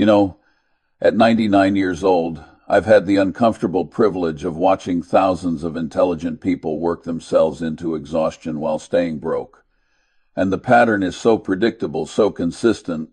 You know, at 99 years old, I've had the uncomfortable privilege of watching thousands of intelligent people work themselves into exhaustion while staying broke. And the pattern is so predictable, so consistent,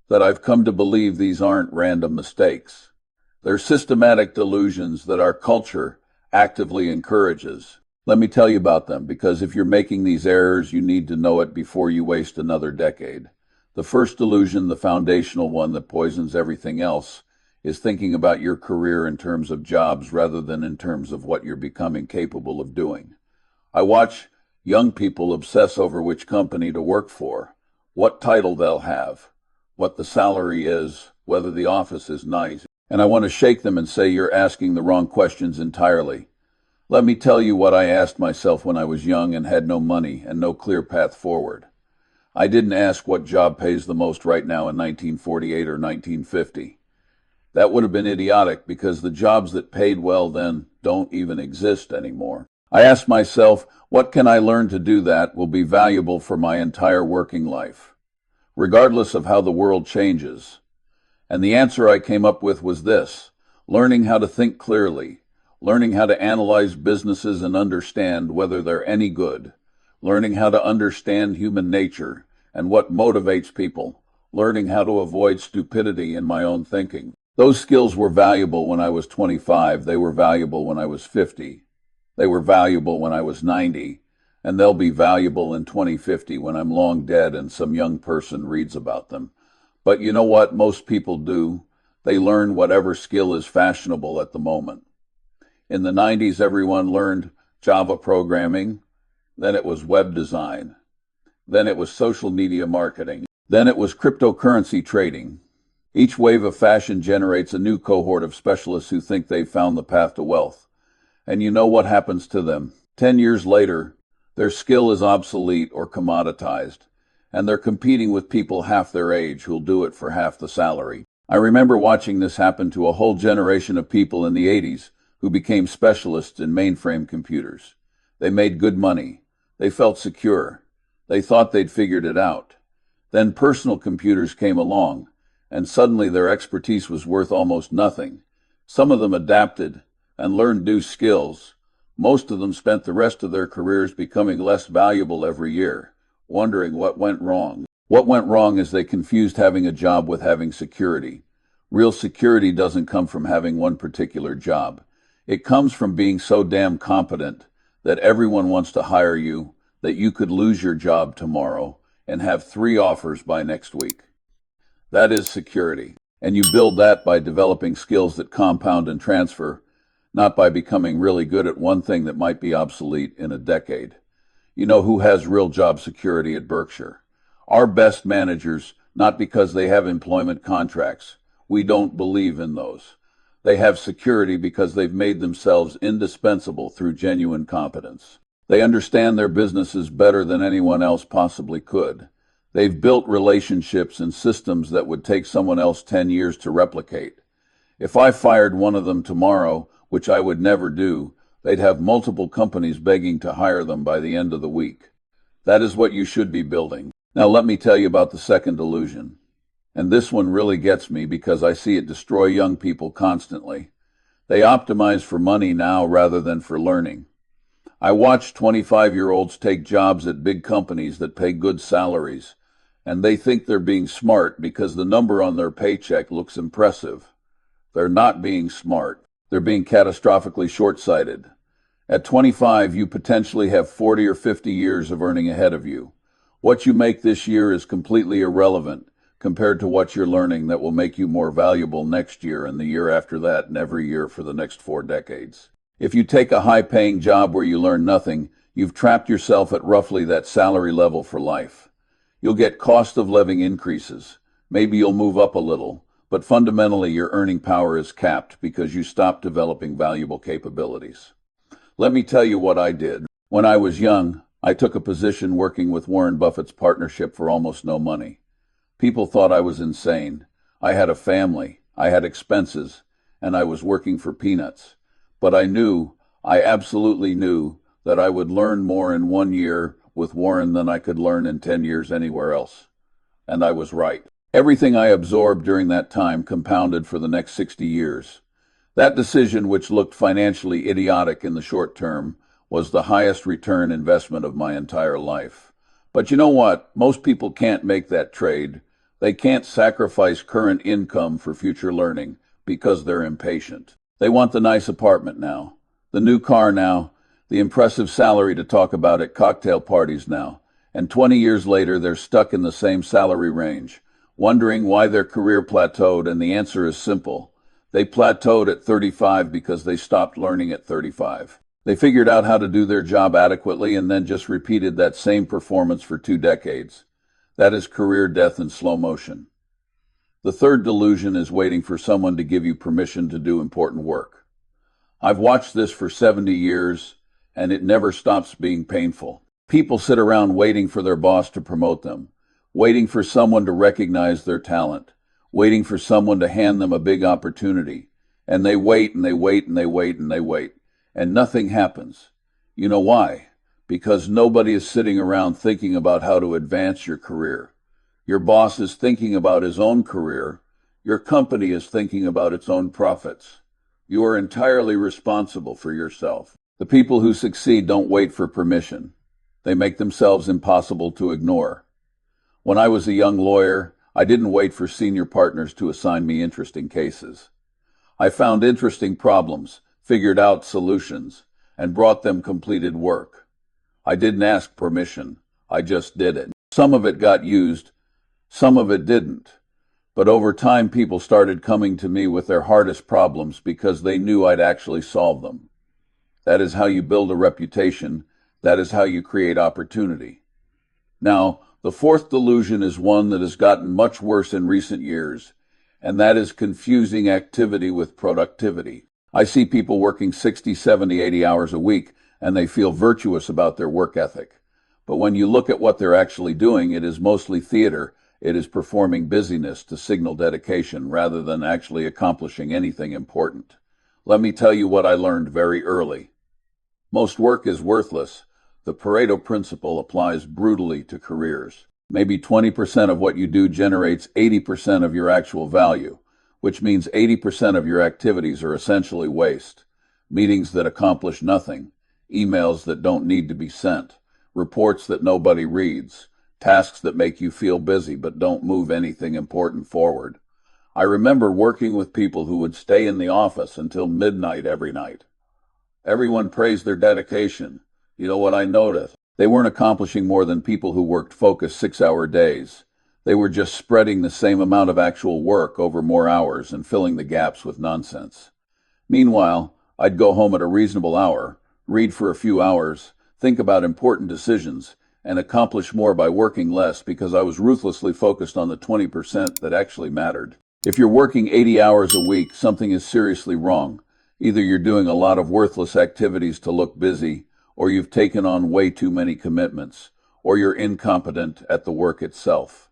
that I've come to believe these aren't random mistakes. They're systematic delusions that our culture actively encourages. Let me tell you about them, because if you're making these errors, you need to know it before you waste another decade. The first delusion, the foundational one that poisons everything else, is thinking about your career in terms of jobs rather than in terms of what you're becoming capable of doing. I watch young people obsess over which company to work for, what title they'll have, what the salary is, whether the office is nice. And I want to shake them and say you're asking the wrong questions entirely. Let me tell you what I asked myself when I was young and had no money and no clear path forward. I didn't ask what job pays the most right now in 1948 or 1950. That would have been idiotic because the jobs that paid well then don't even exist anymore. I asked myself, what can I learn to do that will be valuable for my entire working life, regardless of how the world changes? And the answer I came up with was this: learning how to think clearly, learning how to analyze businesses and understand whether they're any good, learning how to understand human nature and what motivates people, learning how to avoid stupidity in my own thinking. Those skills were valuable when I was 25, they were valuable when I was 50, they were valuable when I was 90, and they'll be valuable in 2050 when I'm long dead and some young person reads about them. But you know what most people do? They learn whatever skill is fashionable at the moment. In the 90s, everyone learned Java programming, then it was web design, then it was social media marketing, then it was cryptocurrency trading. Each wave of fashion generates a new cohort of specialists who think they've found the path to wealth. And you know what happens to them? 10 years later, their skill is obsolete or commoditized, and they're competing with people half their age who'll do it for half the salary. I remember watching this happen to a whole generation of people in the 80s who became specialists in mainframe computers. They made good money. They felt secure. They thought they'd figured it out. Then personal computers came along, and suddenly their expertise was worth almost nothing. Some of them adapted and learned new skills. Most of them spent the rest of their careers becoming less valuable every year, wondering what went wrong. What went wrong is they confused having a job with having security. Real security doesn't come from having one particular job. It comes from being so damn competent that everyone wants to hire you, that you could lose your job tomorrow and have 3 offers by next week. That is security. And you build that by developing skills that compound and transfer, not by becoming really good at one thing that might be obsolete in a decade. You know who has real job security at Berkshire? Our best managers, not because they have employment contracts. We don't believe in those. They have security because they've made themselves indispensable through genuine competence. They understand their businesses better than anyone else possibly could. They've built relationships and systems that would take someone else 10 years to replicate. If I fired one of them tomorrow, which I would never do, they'd have multiple companies begging to hire them by the end of the week. That is what you should be building. Now let me tell you about the second delusion. And this one really gets me because I see it destroy young people constantly. They optimize for money now rather than for learning. I watch 25-year-olds take jobs at big companies that pay good salaries, and they think they're being smart because the number on their paycheck looks impressive. They're not being smart. They're being catastrophically short-sighted. At 25, you potentially have 40 or 50 years of earning ahead of you. What you make this year is completely irrelevant compared to what you're learning that will make you more valuable next year and the year after that and every year for the next 4 decades. If you take a high-paying job where you learn nothing, you've trapped yourself at roughly that salary level for life. You'll get cost of living increases. Maybe you'll move up a little, but fundamentally your earning power is capped because you stopped developing valuable capabilities. Let me tell you what I did. When I was young, I took a position working with Warren Buffett's partnership for almost no money. People thought I was insane. I had a family, I had expenses, and I was working for peanuts. But I absolutely knew that I would learn more in 1 year with Warren than I could learn in 10 years anywhere else. And I was right. Everything I absorbed during that time compounded for the next 60 years. That decision, which looked financially idiotic in the short term, was the highest return investment of my entire life. But you know what? Most people can't make that trade. They can't sacrifice current income for future learning because they're impatient. They want the nice apartment now, the new car now, the impressive salary to talk about at cocktail parties now. And 20 years later, they're stuck in the same salary range, wondering why their career plateaued, and the answer is simple. They plateaued at 35 because they stopped learning at 35. They figured out how to do their job adequately and then just repeated that same performance for 2 decades. That is career death in slow motion. The third delusion is waiting for someone to give you permission to do important work. I've watched this for 70 years, and it never stops being painful. People sit around waiting for their boss to promote them, waiting for someone to recognize their talent, waiting for someone to hand them a big opportunity. And they wait and they wait and they wait and they wait, and nothing happens. You know why? Because nobody is sitting around thinking about how to advance your career. Your boss is thinking about his own career. Your company is thinking about its own profits. You are entirely responsible for yourself. The people who succeed don't wait for permission. They make themselves impossible to ignore. When I was a young lawyer, I didn't wait for senior partners to assign me interesting cases. I found interesting problems, figured out solutions, and brought them completed work. I didn't ask permission. I just did it. Some of it got used, some of it didn't. But over time, people started coming to me with their hardest problems because they knew I'd actually solve them. That is how you build a reputation. That is how you create opportunity. Now, the fourth delusion is one that has gotten much worse in recent years, and that is confusing activity with productivity. I see people working 60, 70, 80 hours a week, and they feel virtuous about their work ethic. But when you look at what they're actually doing, it is mostly theater. It is performing busyness to signal dedication rather than actually accomplishing anything important. Let me tell you what I learned very early. Most work is worthless. The Pareto principle applies brutally to careers. Maybe 20% of what you do generates 80% of your actual value, which means 80% of your activities are essentially waste. Meetings that accomplish nothing, emails that don't need to be sent, reports that nobody reads, tasks that make you feel busy but don't move anything important forward. I remember working with people who would stay in the office until midnight every night. Everyone praised their dedication. You know what I noticed? They weren't accomplishing more than people who worked focused 6-hour days. They were just spreading the same amount of actual work over more hours and filling the gaps with nonsense. Meanwhile, I'd go home at a reasonable hour, read for a few hours, think about important decisions, and accomplish more by working less because I was ruthlessly focused on the 20% that actually mattered. If you're working 80 hours a week, something is seriously wrong. Either you're doing a lot of worthless activities to look busy, or you've taken on way too many commitments, or you're incompetent at the work itself.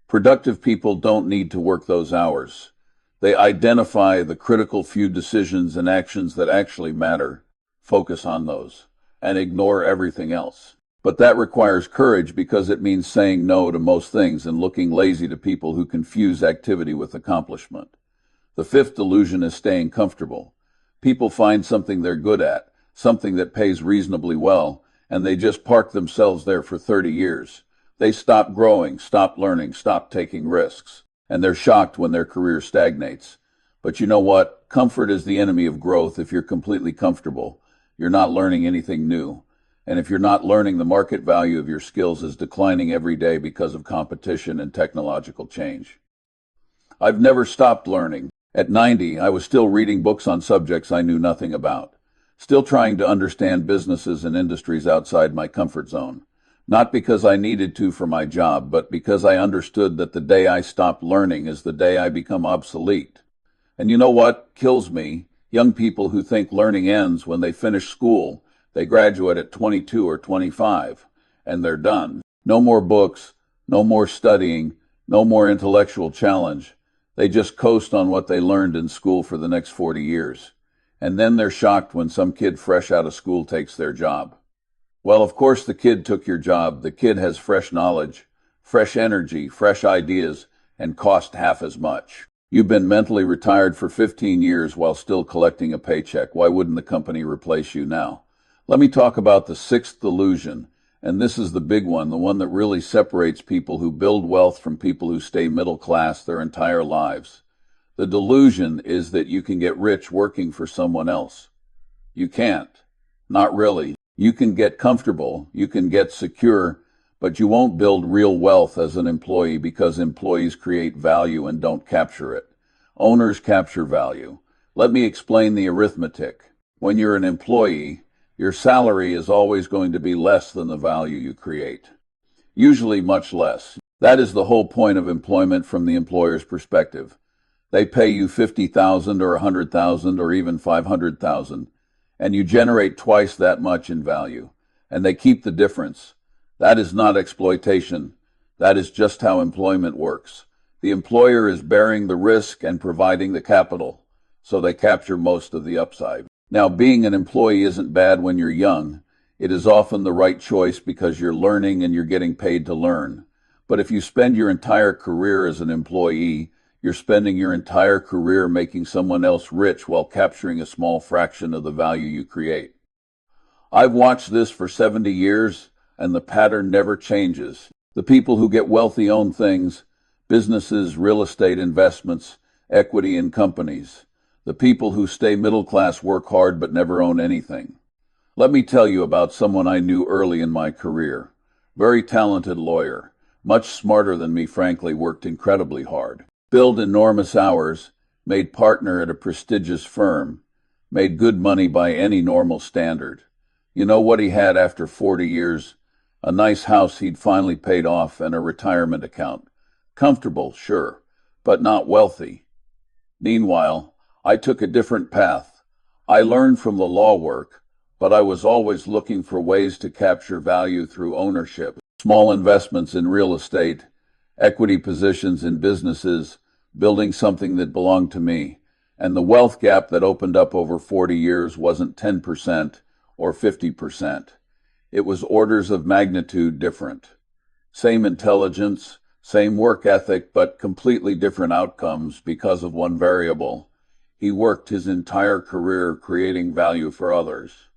Productive people don't need to work those hours. They identify the critical few decisions and actions that actually matter, focus on those, and ignore everything else. But that requires courage because it means saying no to most things and looking lazy to people who confuse activity with accomplishment. The fifth delusion is staying comfortable. People find something they're good at, something that pays reasonably well, and they just park themselves there for 30 years. They stop growing, stop learning, stop taking risks, and they're shocked when their career stagnates. But you know what? Comfort is the enemy of growth. If you're completely comfortable, you're not learning anything new. And if you're not learning, the market value of your skills is declining every day because of competition and technological change. I've never stopped learning. At 90, I was still reading books on subjects I knew nothing about, still trying to understand businesses and industries outside my comfort zone. Not because I needed to for my job, but because I understood that the day I stopped learning is the day I become obsolete. And you know what kills me? Young people who think learning ends when they finish school. They graduate at 22 or 25, and they're done. No more books, no more studying, no more intellectual challenge. They just coast on what they learned in school for the next 40 years. And then they're shocked when some kid fresh out of school takes their job. Well, of course the kid took your job. The kid has fresh knowledge, fresh energy, fresh ideas, and cost half as much. You've been mentally retired for 15 years while still collecting a paycheck. Why wouldn't the company replace you now? Let me talk about the sixth delusion, and this is the big one, the one that really separates people who build wealth from people who stay middle class their entire lives. The delusion is that you can get rich working for someone else. You can't. Not really. You can get comfortable, you can get secure, but you won't build real wealth as an employee because employees create value and don't capture it. Owners capture value. Let me explain the arithmetic. When you're an employee, your salary is always going to be less than the value you create. Usually much less. That is the whole point of employment from the employer's perspective. They pay you $50,000 or $100,000 or even $500,000, and you generate twice that much in value, and they keep the difference. That is not exploitation. That is just how employment works. The employer is bearing the risk and providing the capital, so they capture most of the upside. Now, being an employee isn't bad when you're young. It is often the right choice because you're learning and you're getting paid to learn. But if you spend your entire career as an employee, you're spending your entire career making someone else rich while capturing a small fraction of the value you create. I've watched this for 70 years, and the pattern never changes. The people who get wealthy own things, businesses, real estate investments, equity in companies. The people who stay middle class work hard but never own anything. Let me tell you about someone I knew early in my career. Very talented lawyer, much smarter than me, frankly, worked incredibly hard. Billed enormous hours, made partner at a prestigious firm, made good money by any normal standard. You know what he had after 40 years? A nice house he'd finally paid off and a retirement account. Comfortable, sure, but not wealthy. Meanwhile, I took a different path. I learned from the law work, but I was always looking for ways to capture value through ownership. Small investments in real estate, equity positions in businesses, building something that belonged to me. And the wealth gap that opened up over 40 years wasn't 10% or 50%. It was orders of magnitude different. Same intelligence, same work ethic, but completely different outcomes because of one variable. He worked his entire career creating value for others.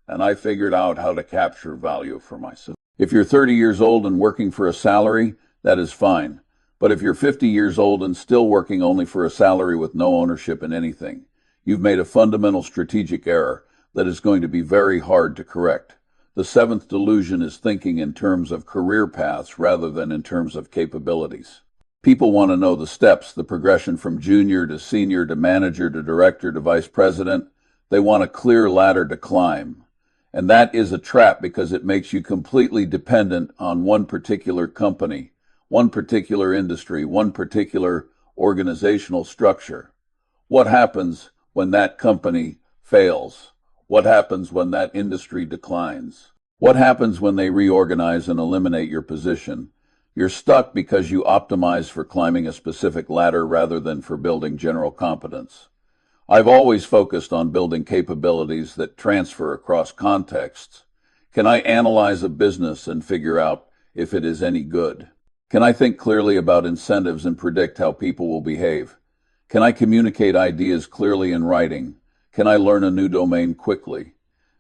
And I figured out how to capture value for myself. If you're 30 years old and working for a salary, that is fine. But if you're 50 years old and still working only for a salary with no ownership in anything, you've made a fundamental strategic error that is going to be very hard to correct. The seventh delusion is thinking in terms of career paths rather than in terms of capabilities. People want to know the steps, the progression from junior to senior to manager to director to vice president. They want a clear ladder to climb. And that is a trap because it makes you completely dependent on one particular company, one particular industry, one particular organizational structure. What happens when that company fails? What happens when that industry declines? What happens when they reorganize and eliminate your position? You're stuck because you optimize for climbing a specific ladder rather than for building general competence. I've always focused on building capabilities that transfer across contexts. Can I analyze a business and figure out if it is any good? Can I think clearly about incentives and predict how people will behave? Can I communicate ideas clearly in writing? Can I learn a new domain quickly?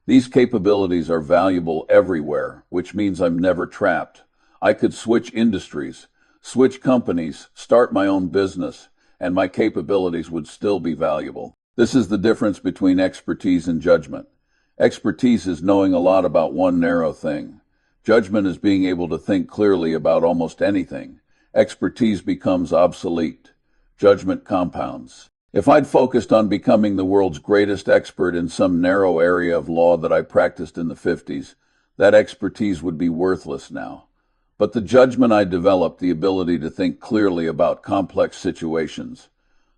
These capabilities are valuable everywhere, which means I'm never trapped. I could switch industries, switch companies, start my own business, and my capabilities would still be valuable. This is the difference between expertise and judgment. Expertise is knowing a lot about one narrow thing. Judgment is being able to think clearly about almost anything. Expertise becomes obsolete. Judgment compounds. If I'd focused on becoming the world's greatest expert in some narrow area of law that I practiced in the 50s, that expertise would be worthless now. But the judgment I developed, the ability to think clearly about complex situations,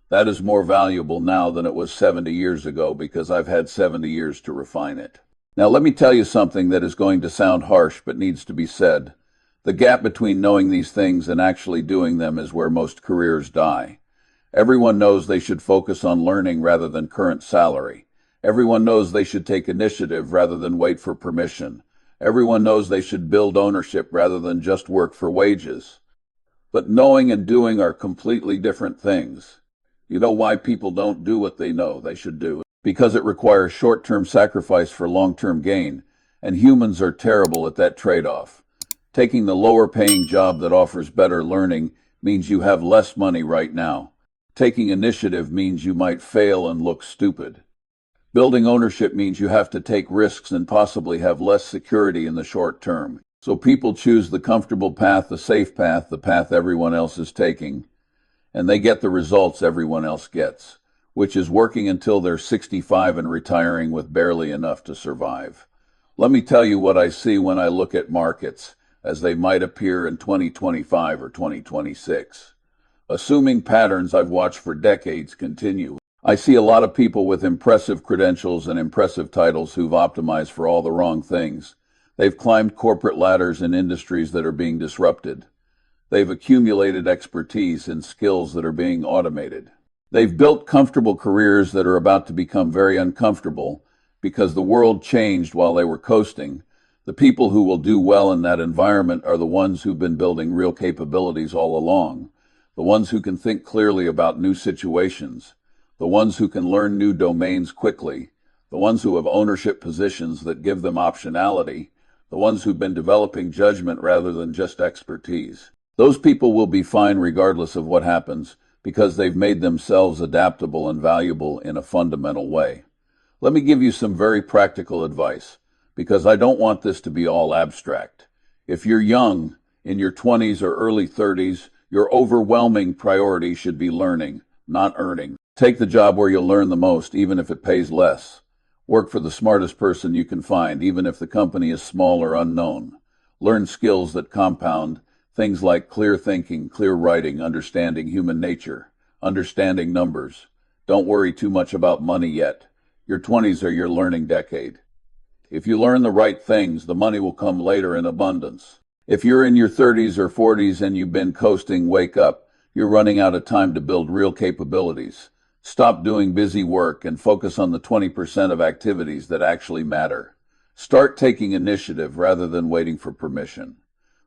that is more valuable now than it was 70 years ago because I've had 70 years to refine it. Now let me tell you something that is going to sound harsh but needs to be said. The gap between knowing these things and actually doing them is where most careers die. Everyone knows they should focus on learning rather than current salary. Everyone knows they should take initiative rather than wait for permission. Everyone knows they should build ownership rather than just work for wages. But knowing and doing are completely different things. You know why people don't do what they know they should do? Because it requires short-term sacrifice for long-term gain, and humans are terrible at that trade-off. Taking the lower-paying job that offers better learning means you have less money right now. Taking initiative means you might fail and look stupid. Building ownership means you have to take risks and possibly have less security in the short term. So people choose the comfortable path, the safe path, the path everyone else is taking, and they get the results everyone else gets, which is working until they're 65 and retiring with barely enough to survive. Let me tell you what I see when I look at markets as they might appear in 2025 or 2026. Assuming patterns I've watched for decades continue, I see a lot of people with impressive credentials and impressive titles who've optimized for all the wrong things. They've climbed corporate ladders in industries that are being disrupted. They've accumulated expertise in skills that are being automated. They've built comfortable careers that are about to become very uncomfortable because the world changed while they were coasting. The people who will do well in that environment are the ones who've been building real capabilities all along, the ones who can think clearly about new situations, the ones who can learn new domains quickly, the ones who have ownership positions that give them optionality, the ones who've been developing judgment rather than just expertise. Those people will be fine regardless of what happens because they've made themselves adaptable and valuable in a fundamental way. Let me give you some very practical advice, because I don't want this to be all abstract. If you're young, in your 20s or early 30s, your overwhelming priority should be learning, not earning. Take the job where you'll learn the most, even if it pays less. Work for the smartest person you can find, even if the company is small or unknown. Learn skills that compound, things like clear thinking, clear writing, understanding human nature, understanding numbers. Don't worry too much about money yet. Your 20s are your learning decade. If you learn the right things, the money will come later in abundance. If you're in your 30s or 40s and you've been coasting, wake up. You're running out of time to build real capabilities. Stop doing busy work and focus on the 20% of activities that actually matter. Start taking initiative rather than waiting for permission.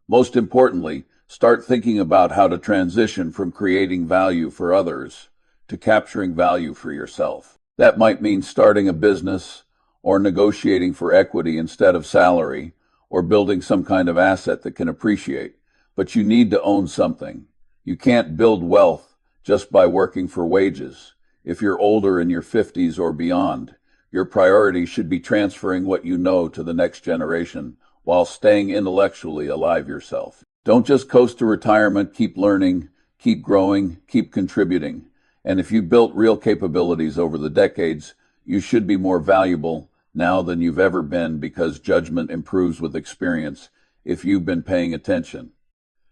Most importantly, start thinking about how to transition from creating value for others to capturing value for yourself. That might mean starting a business, or negotiating for equity instead of salary, or building some kind of asset that can appreciate. But you need to own something. You can't build wealth just by working for wages. If you're older, in your 50s or beyond, your priority should be transferring what you know to the next generation while staying intellectually alive yourself. Don't just coast to retirement. Keep learning, keep growing, keep contributing. And if you've built real capabilities over the decades, you should be more valuable now than you've ever been, because judgment improves with experience if you've been paying attention.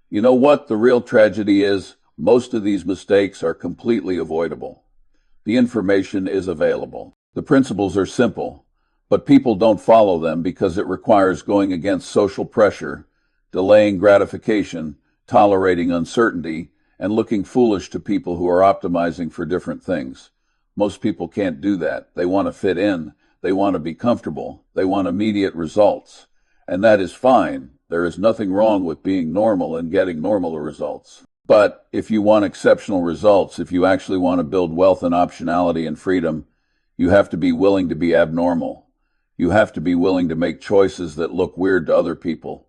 You know what the real tragedy is? Most of these mistakes are completely avoidable. The information is available. The principles are simple, but people don't follow them because it requires going against social pressure, delaying gratification, tolerating uncertainty, and looking foolish to people who are optimizing for different things. Most people can't do that. They want to fit in. They want to be comfortable. They want immediate results. And that is fine. There is nothing wrong with being normal and getting normal results. But if you want exceptional results, if you actually want to build wealth and optionality and freedom, you have to be willing to be abnormal. You have to be willing to make choices that look weird to other people,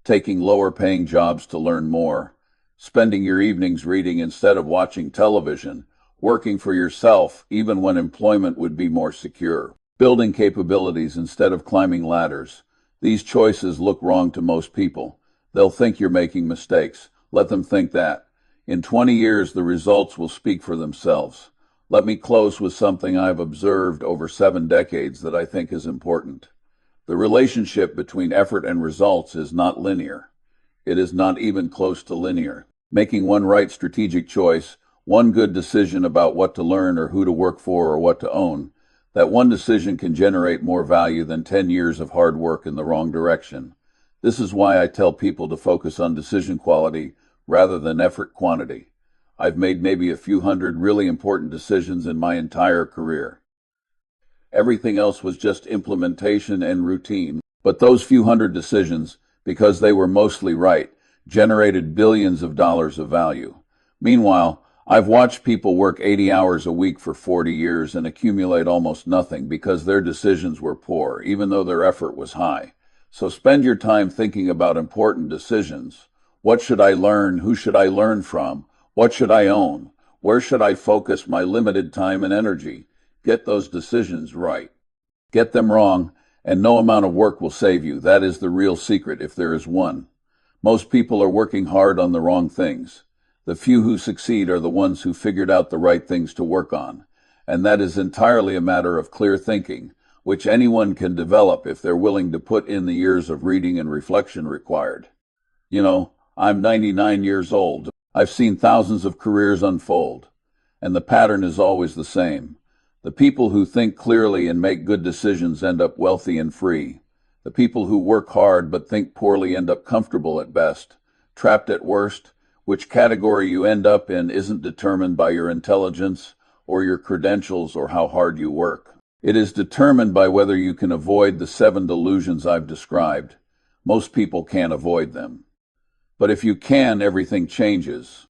taking lower paying jobs to learn more, spending your evenings reading instead of watching television, working for yourself even when employment would be more secure, building capabilities instead of climbing ladders. These choices look wrong to most people. They'll think you're making mistakes. Let them think that. In 20 years, the results will speak for themselves. Let me close with something I've observed over 7 decades that I think is important. The relationship between effort and results is not linear. It is not even close to linear. Making one right strategic choice, one good decision about what to learn or who to work for or what to own, that one decision can generate more value than 10 years of hard work in the wrong direction. This is why I tell people to focus on decision quality rather than effort quantity. I've made maybe a few hundred really important decisions in my entire career. Everything else was just implementation and routine. But those few hundred decisions, because they were mostly right, generated billions of dollars of value. Meanwhile, I've watched people work 80 hours a week for 40 years and accumulate almost nothing because their decisions were poor, even though their effort was high. So spend your time thinking about important decisions. What should I learn? Who should I learn from? What should I own? Where should I focus my limited time and energy? Get those decisions right. Get them wrong, and no amount of work will save you. That is the real secret, if there is one. Most people are working hard on the wrong things. The few who succeed are the ones who figured out the right things to work on. And that is entirely a matter of clear thinking, which anyone can develop if they're willing to put in the years of reading and reflection required. I'm 99 years old. I've seen thousands of careers unfold, and the pattern is always the same. The people who think clearly and make good decisions end up wealthy and free. The people who work hard but think poorly end up comfortable at best, trapped at worst. Which category you end up in isn't determined by your intelligence or your credentials or how hard you work. It is determined by whether you can avoid the 7 delusions I've described. Most people can't avoid them. But if you can, everything changes.